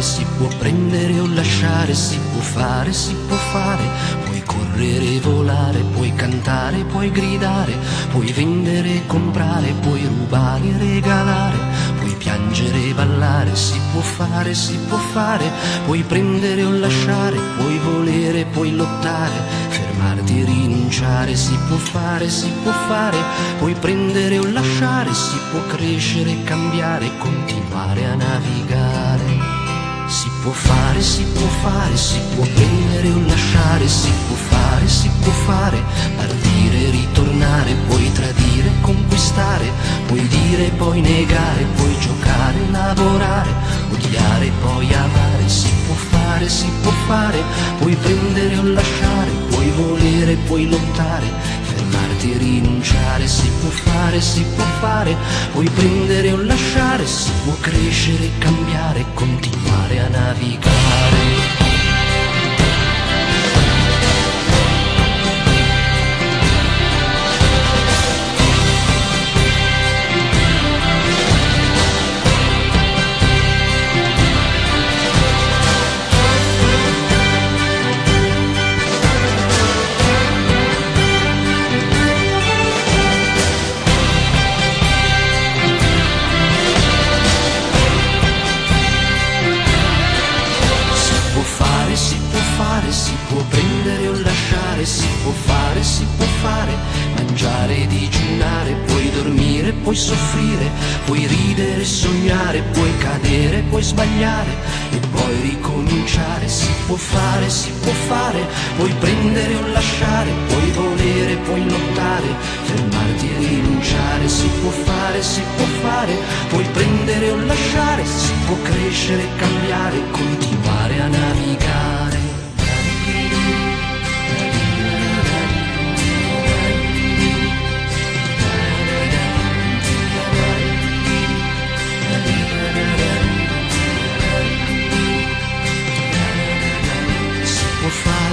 si può prendere o lasciare, si può fare, puoi correre e volare, puoi cantare, puoi gridare, puoi vendere e comprare, puoi rubare e regalare, puoi piangere e ballare, si può fare, puoi prendere o lasciare, puoi volere, puoi lottare, fermarti e rinunciare, si può fare, puoi prendere o lasciare, si può crescere e cambiare, continuare a navigare. Si può fare, si può prendere o lasciare, si può fare, partire e ritornare, puoi tradire e conquistare, puoi dire e poi negare, puoi giocare, lavorare, odiare e poi amare, si può fare, puoi prendere o lasciare, puoi volere, puoi lottare, fermarti e rinunciare, si può fare, puoi prendere o lasciare, si può crescere, cambiare, continuare a navigare. Si può prendere o lasciare, si può fare, mangiare e digiunare, puoi dormire, puoi soffrire, puoi ridere e sognare, puoi cadere, puoi sbagliare e poi ricominciare, si può fare, puoi prendere o lasciare, puoi volere, puoi lottare, fermarti e rinunciare, si può fare, puoi prendere o lasciare, si può crescere, cambiare, continuare a navigare.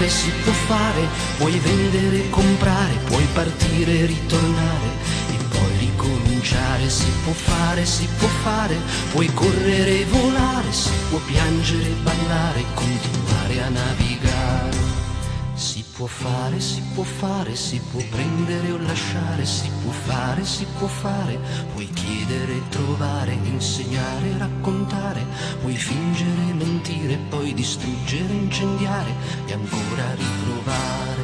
Si può fare, puoi vendere e comprare, puoi partire e ritornare e poi ricominciare, si può fare, puoi correre e volare, si può piangere e ballare, continuare a navigare. Si può fare, si può prendere o lasciare, si può fare, puoi chiedere e trovare, insegnare e raccontare, puoi fingere e mentire, poi distruggere, incendiare e ancora riprovare.